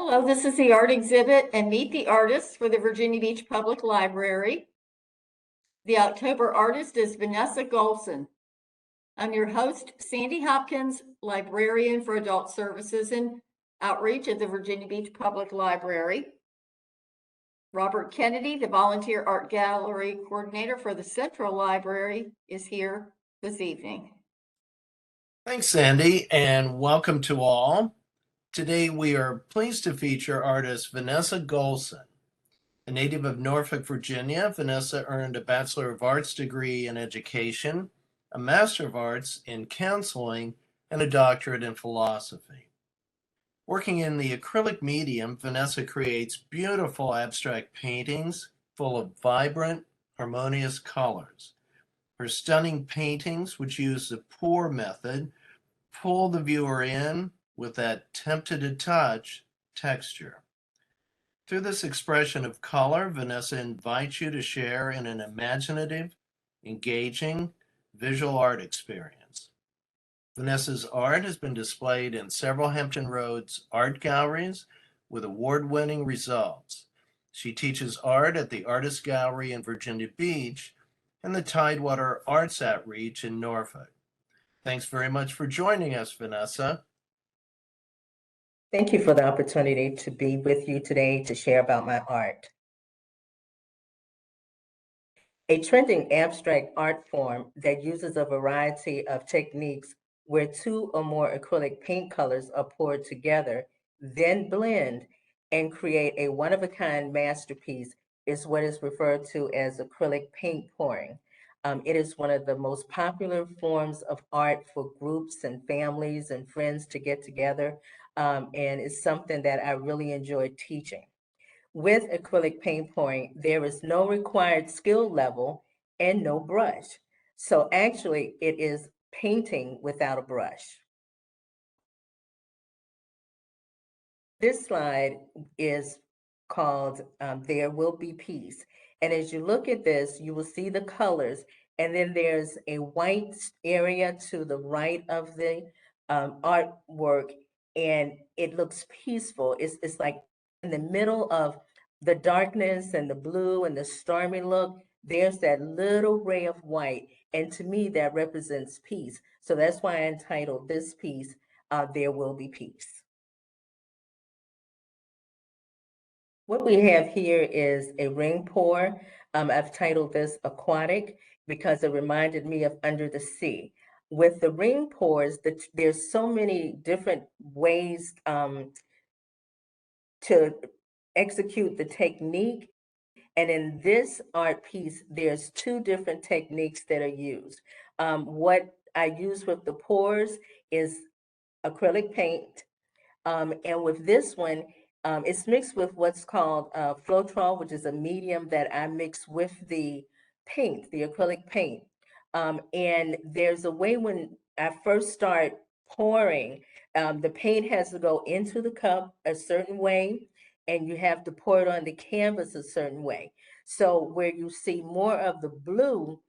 Hello, this is the art exhibit and meet the artists for the Virginia Beach Public Library. The October artist is Vanessa Golson. I'm your host, Sandy Hopkins, librarian for adult services and outreach at the Virginia Beach Public Library. Robert Kennedy, the volunteer art gallery coordinator for the Central Library, is here this evening. Thanks, Sandy, and welcome to all. Today, we are pleased to feature artist Vanessa Golson. A native of Norfolk, Virginia, Vanessa earned a Bachelor of Arts degree in education, a Master of Arts in counseling, and a doctorate in philosophy. Working in the acrylic medium, Vanessa creates beautiful abstract paintings full of vibrant, harmonious colors. Her stunning paintings, which use the pour method, pull the viewer in with that tempted-to-touch texture. Through this expression of color, Vanessa invites you to share in an imaginative, engaging, visual art experience. Vanessa's art has been displayed in several Hampton Roads art galleries with award-winning results. She teaches art at the Artists Gallery in Virginia Beach and the Tidewater Arts Outreach in Norfolk. Thanks very much for joining us, Vanessa. Thank you for the opportunity to be with you today to share about my art. A trending abstract art form that uses a variety of techniques where two or more acrylic paint colors are poured together, then blend and create a one-of-a-kind masterpiece is what is referred to as acrylic paint pouring. It is one of the most popular forms of art for groups and families and friends to get together. And it's something that I really enjoy teaching. With acrylic paint pouring, there is no required skill level and no brush. So actually, it is painting without a brush. This slide is called There Will Be Peace. And as you look at this, you will see the colors. And then there's a white area to the right of the artwork, and it looks peaceful. It's like in the middle of the darkness and the blue and the stormy look, there's that little ray of white. And to me, that represents peace. So that's why I entitled this piece, There Will Be Peace. What we have here is a ring pour. I've titled this Aquatic because it reminded me of Under the Sea. With the ring pours, there's so many different ways to execute the technique. And in this art piece, there's two different techniques that are used. What I use with the pours is acrylic paint. And with this one, it's mixed with what's called Floetrol, which is a medium that I mix with the paint, the acrylic paint. And there's a way when I first start pouring, the paint has to go into the cup a certain way, and you have to pour it on the canvas a certain way. So where you see more of the blue,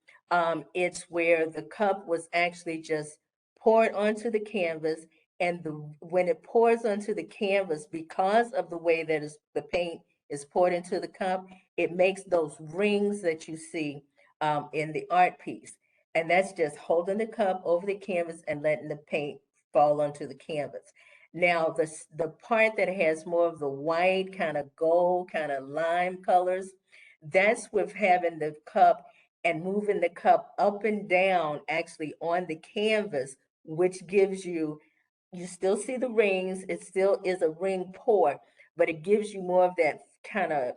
it's where the cup was actually just poured onto the canvas, and when it pours onto the canvas, because of the way that the paint is poured into the cup, it makes those rings that you see in the art piece. And that's just holding the cup over the canvas and letting the paint fall onto the canvas. Now, the part that has more of the white, kind of gold, kind of lime colors, that's with having the cup and moving the cup up and down actually on the canvas, which gives you still see the rings, it still is a ring pour, but it gives you more of that kind of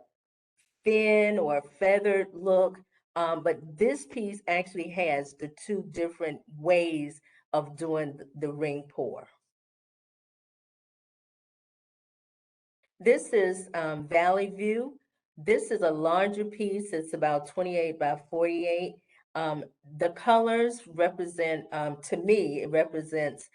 thin or feathered look. But this piece actually has the two different ways of doing the ring pour. This is Valley View. This is a larger piece. It's about 28 by 48. The colors represent, to me, it represents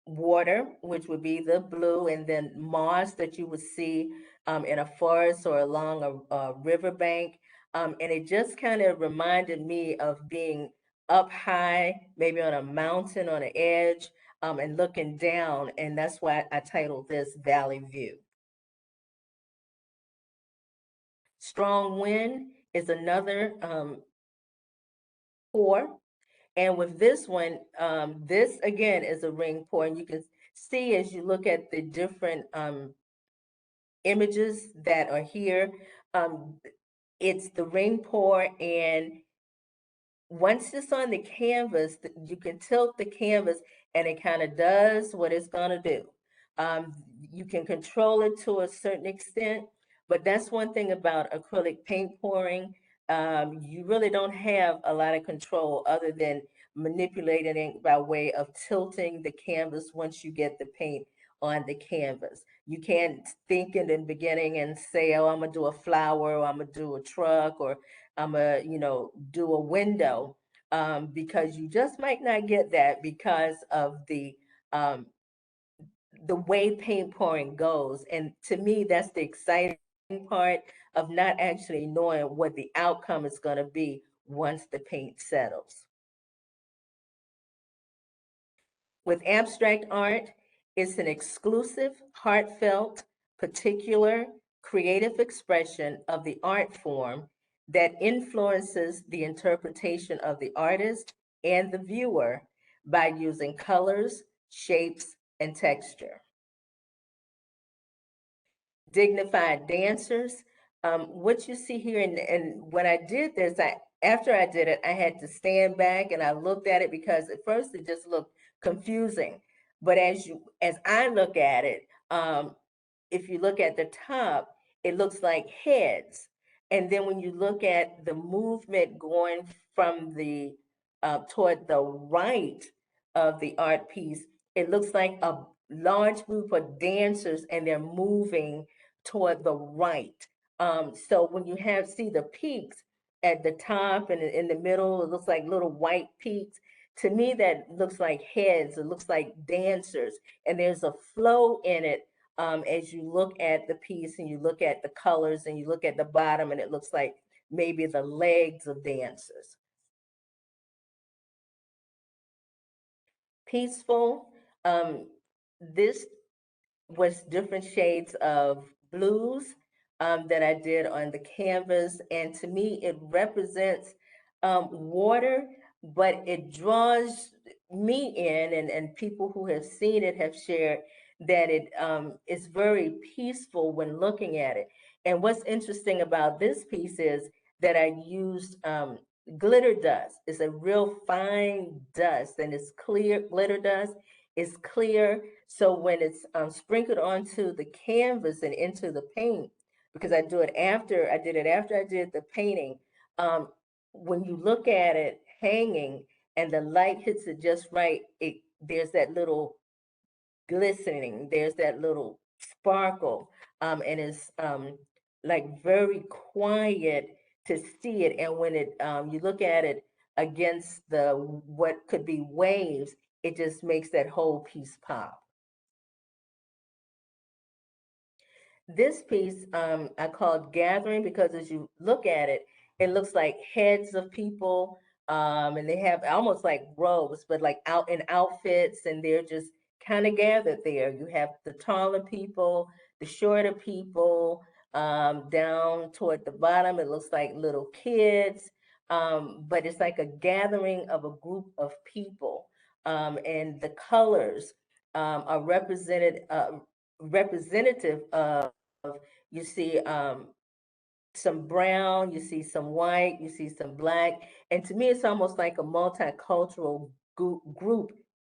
water, which would be the blue, and then moss that you would see in a forest or along a riverbank. And it just kind of reminded me of being up high, maybe on a mountain on an edge, and looking down, and that's why I titled this Valley View. Strong wind is another pour. And with this one, this again is a ring pour, and you can see as you look at the different images that are here, it's the ring pour, and once it's on the canvas, you can tilt the canvas and it kind of does what it's going to do. You can control it to a certain extent, but that's one thing about acrylic paint pouring. You really don't have a lot of control other than manipulating it by way of tilting the canvas once you get the paint on the canvas. You can't think in the beginning and say, oh, I'm gonna do a flower, or I'm gonna do a truck, or I'm gonna, do a window, because you just might not get that because of the way paint pouring goes. And to me, that's the exciting part of not actually knowing what the outcome is going to be once the paint settles. With abstract art, it's an exclusive, heartfelt, particular, creative expression of the art form that influences the interpretation of the artist and the viewer by using colors, shapes, and texture. Dignified dancers. What you see here, and when I did this, after I did it, I had to stand back and I looked at it because at first it just looked confusing. But as I look at it, if you look at the top, it looks like heads. And then when you look at the movement going from the toward the right of the art piece, it looks like a large group of dancers and they're moving toward the right. So when you see the peaks at the top and in the middle, it looks like little white peaks. To me, that looks like heads. It looks like dancers, and there's a flow in it as you look at the piece and you look at the colors and you look at the bottom, and it looks like maybe the legs of dancers. Peaceful. This was different shades of blues that I did on the canvas. And to me, it represents water, but it draws me in, and people who have seen it have shared that it is very peaceful when looking at it. And what's interesting about this piece is that I used glitter dust. It's a real fine dust, and it's clear. Glitter dust is clear. So when it's sprinkled onto the canvas and into the paint, because I did it after I did the painting, when you look at it hanging and the light hits it just right, there's that little glistening, there's that little sparkle, and it's like very quiet to see it. And when you look at it against what could be waves, it just makes that whole piece pop. This piece I called Gathering because as you look at it, it looks like heads of people, and they have almost like robes, but like out in outfits, and they're just kind of gathered there. You have the taller people, the shorter people, down toward the bottom, it looks like little kids, but it's like a gathering of a group of people, and the colors are representative of, you see some brown, you see some white, you see some black. And to me, it's almost like a multicultural group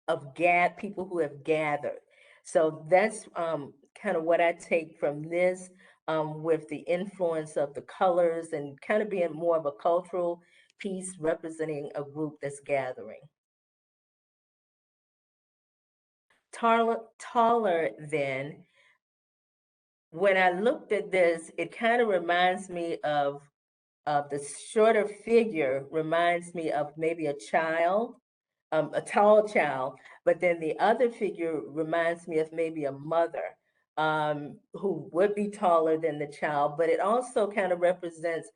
of people who have gathered. So that's kind of what I take from this, with the influence of the colors and kind of being more of a cultural piece representing a group that's gathering. Taller than. When I looked at this, it kind of reminds me of the shorter figure reminds me of maybe a child, a tall child, but then the other figure reminds me of maybe a mother who would be taller than the child, but it also kind of represents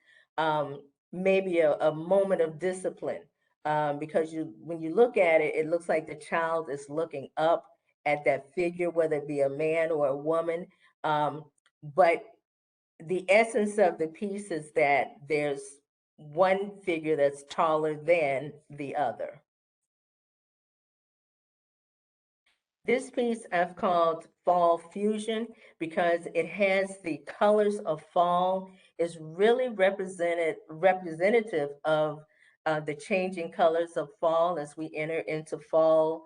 maybe a moment of discipline. because when you look at it, it looks like the child is looking up at that figure, whether it be a man or a woman. But the essence of the piece is that there's one figure that's taller than the other. This piece I've called Fall Fusion because it has the colors of fall. It's really representative of the changing colors of fall as we enter into fall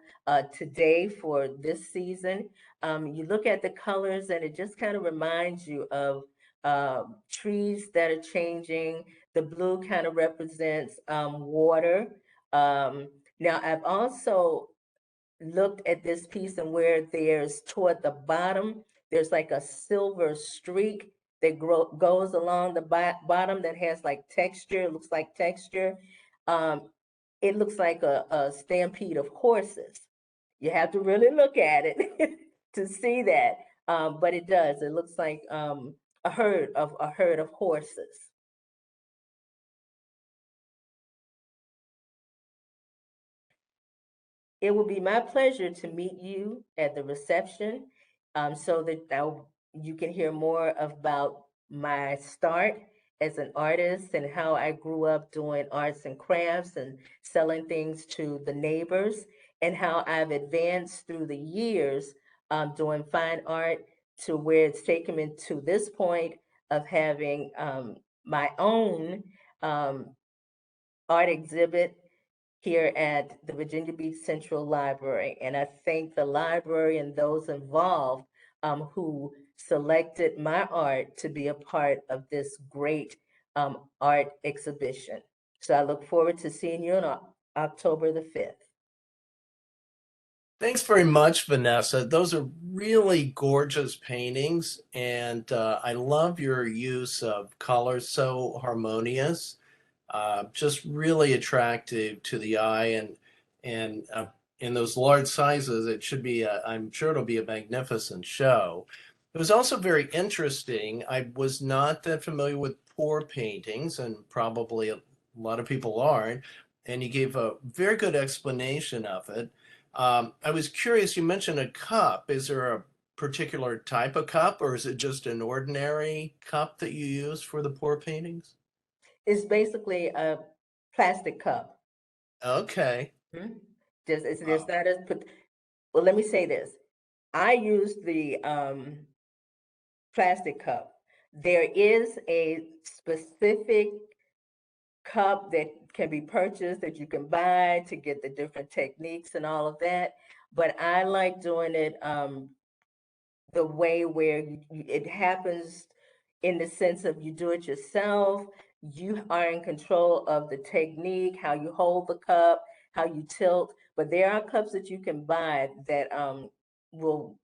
today for this season. You look at the colors and it just kind of reminds you of trees that are changing. The blue kind of represents water. Now, I've also looked at this piece and where there's toward the bottom, there's like a silver streak that goes along the bottom that has like texture, looks like texture. It looks like a stampede of horses. You have to really look at it to see that, but it does. It looks like a herd of horses. It will be my pleasure to meet you at the reception so that you can hear more about my start as an artist and how I grew up doing arts and crafts and selling things to the neighbors, and how I've advanced through the years doing fine art to where it's taken me to this point of having my own art exhibit here at the Virginia Beach Central Library. And I thank the library and those involved who selected my art to be a part of this great art exhibition. So I look forward to seeing you on October the 5th. Thanks very much, Vanessa. Those are really gorgeous paintings, and I love your use of colors, so harmonious, just really attractive to the eye, and in those large sizes, it should be. I'm sure it'll be a magnificent show. It was also very interesting. I was not that familiar with pour paintings, and probably a lot of people aren't. And you gave a very good explanation of it. I was curious, you mentioned a cup. Is there a particular type of cup, or is it just an ordinary cup that you use for the pour paintings? It's basically a plastic cup. Okay. There's Wow. not well, let me say this. I use the plastic cup. There is a specific cup that can be purchased that you can buy to get the different techniques and all of that. But I like doing it the way where it happens in the sense of you do it yourself. You are in control of the technique, how you hold the cup, how you tilt. But there are cups that you can buy that will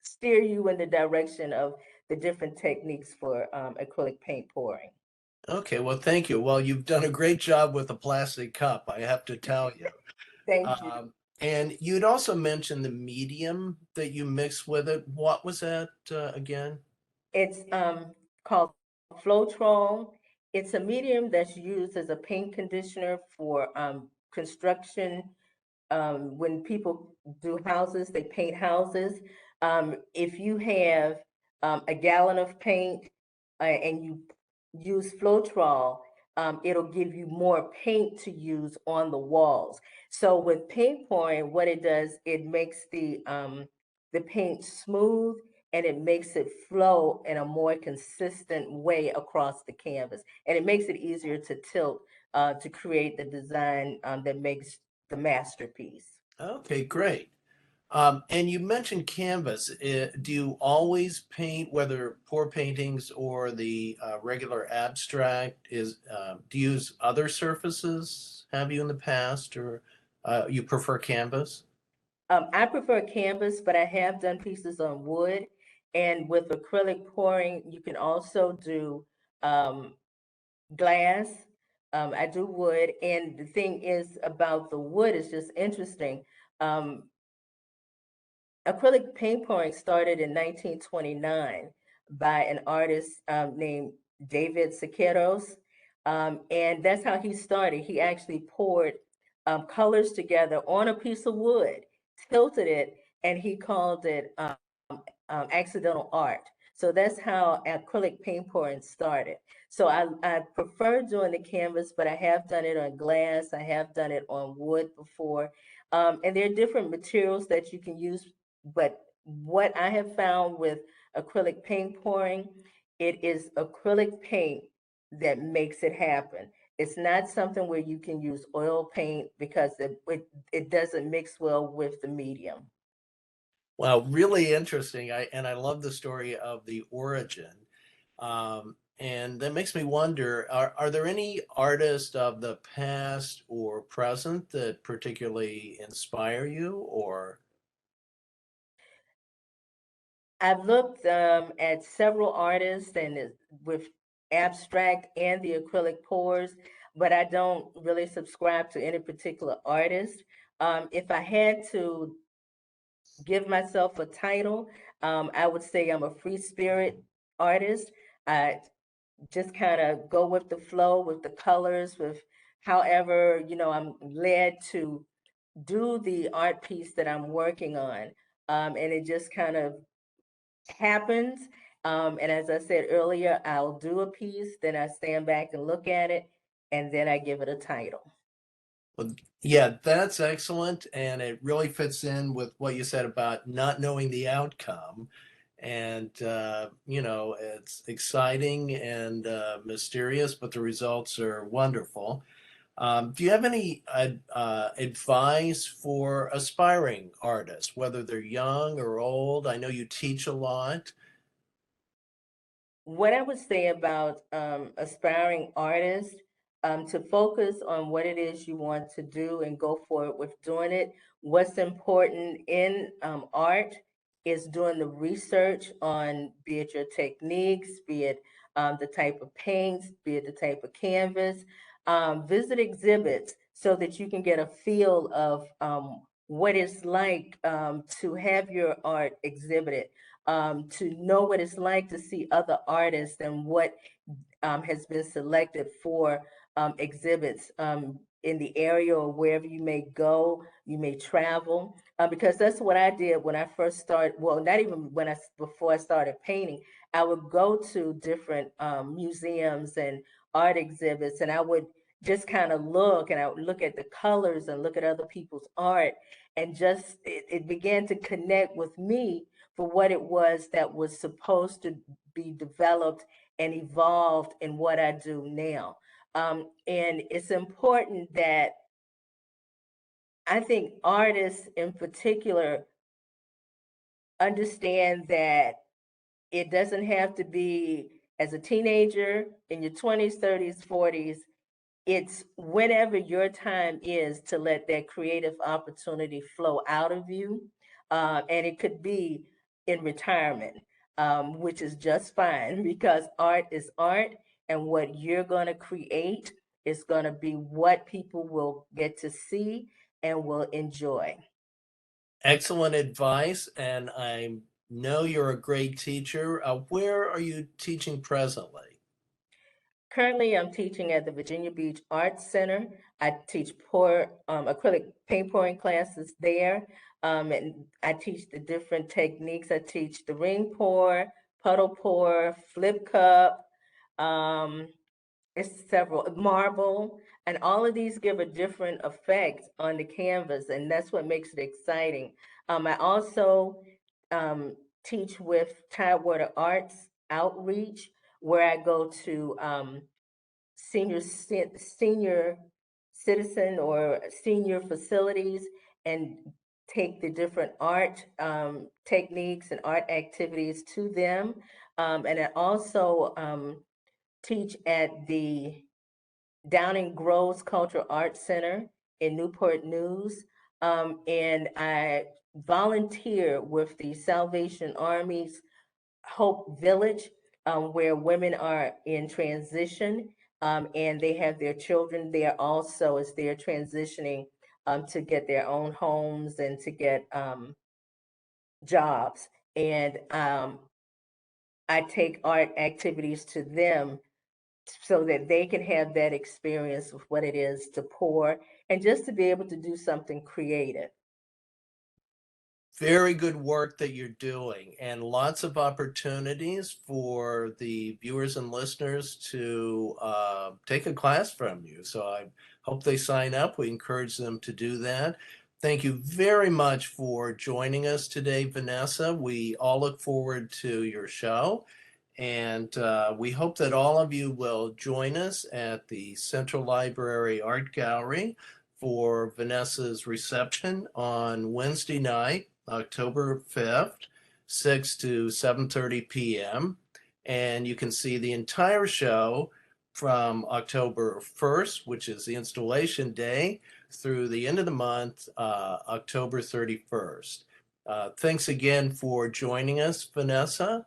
steer you in the direction of the different techniques for acrylic paint pouring. Okay, well, thank you. Well, you've done a great job with the plastic cup, I have to tell you. Thank you. And you'd also mentioned the medium that you mix with it. What was that again? It's called Floetrol. It's a medium that's used as a paint conditioner for construction. When people do houses, they paint houses. If you have a gallon of paint and you use Floetrol, it'll give you more paint to use on the walls. So with paint pouring, what it does, it makes the paint smooth and it makes it flow in a more consistent way across the canvas. And it makes it easier to tilt to create the design that makes the masterpiece. Okay, great. And you mentioned canvas. Do you always paint, whether pour paintings or the regular abstract? Do you use other surfaces? Have you in the past, or you prefer canvas? I prefer canvas, but I have done pieces on wood. And with acrylic pouring, you can also do glass. I do wood. And the thing is about the wood is just interesting. Acrylic paint pouring started in 1929 by an artist named David Siqueiros. And that's how he started. He actually poured colors together on a piece of wood, tilted it, and he called it accidental art. So that's how acrylic paint pouring started. So I prefer doing the canvas, but I have done it on glass. I have done it on wood before. And there are different materials that you can use. But what I have found with acrylic paint pouring, it is acrylic paint that makes it happen. It's not something where you can use oil paint because it doesn't mix well with the medium. Well, really interesting. I love the story of the origin. And that makes me wonder, are there any artists of the past or present that particularly inspire you or? I've looked at several artists with abstract and the acrylic pours, but I don't really subscribe to any particular artist. If I had to give myself a title, I would say I'm a free spirit artist. I just kind of go with the flow, with the colors, with however, I'm led to do the art piece that I'm working on. And it just kind of happens. And as I said earlier, I'll do a piece, then I stand back and look at it, and then I give it a title. Well, yeah, that's excellent. And it really fits in with what you said about not knowing the outcome. And, it's exciting and mysterious, but the results are wonderful. Do you have any advice for aspiring artists, whether they're young or old? I know you teach a lot. What I would say about aspiring artists, to focus on what it is you want to do and go for it with doing it. What's important in art is doing the research on, be it your techniques, be it the type of paints, be it the type of canvas. Visit exhibits so that you can get a feel of what it's like to have your art exhibited, to know what it's like to see other artists and what has been selected for exhibits in the area or wherever you may go, you may travel. Because that's what I did when I first started. Well, not even before I started painting, I would go to different museums and art exhibits, and I would just kind of look, and I would look at the colors and look at other people's art, and just it began to connect with me for what it was that was supposed to be developed and evolved in what I do now. And it's important that I think artists in particular understand that it doesn't have to be as a teenager in your 20s, 30s, 40s. It's whenever your time is to let that creative opportunity flow out of you. And it could be in retirement, which is just fine because art is art, and what you're going to create is going to be what people will get to see and will enjoy. Excellent advice. And I know you're a great teacher. Where are you teaching presently? Currently, I'm teaching at the Virginia Beach Arts Center. I teach acrylic paint pouring classes there, and I teach the different techniques. I teach the ring pour, puddle pour, flip cup. Um, it's several marble, and all of these give a different effect on the canvas, and that's what makes it exciting. I also teach with Tidewater Arts Outreach, where I go to senior citizen or senior facilities and take the different art techniques and art activities to them. And I also teach at the Downing Groves Cultural Arts Center in Newport News. And I volunteer with the Salvation Army's Hope Village, where women are in transition, and they have their children there also as they're transitioning to get their own homes and to get jobs. And I take art activities to them so that they can have that experience of what it is to pour and just to be able to do something creative. Very good work that you're doing, and lots of opportunities for the viewers and listeners to take a class from you. So I hope they sign up. We encourage them to do that. Thank you very much for joining us today, Vanessa. We all look forward to your show, and we hope that all of you will join us at the Central Library Art Gallery for Vanessa's reception on Wednesday night, October 5th, 6 to 7:30 p.m. And you can see the entire show from October 1st, which is the installation day, through the end of the month, October 31st. Thanks again for joining us, Vanessa.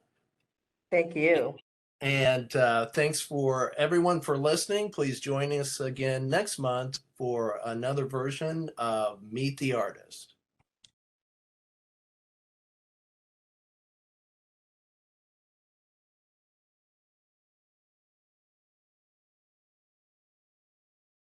Thank you. And thanks for everyone for listening. Please join us again next month for another version of Meet the Artist.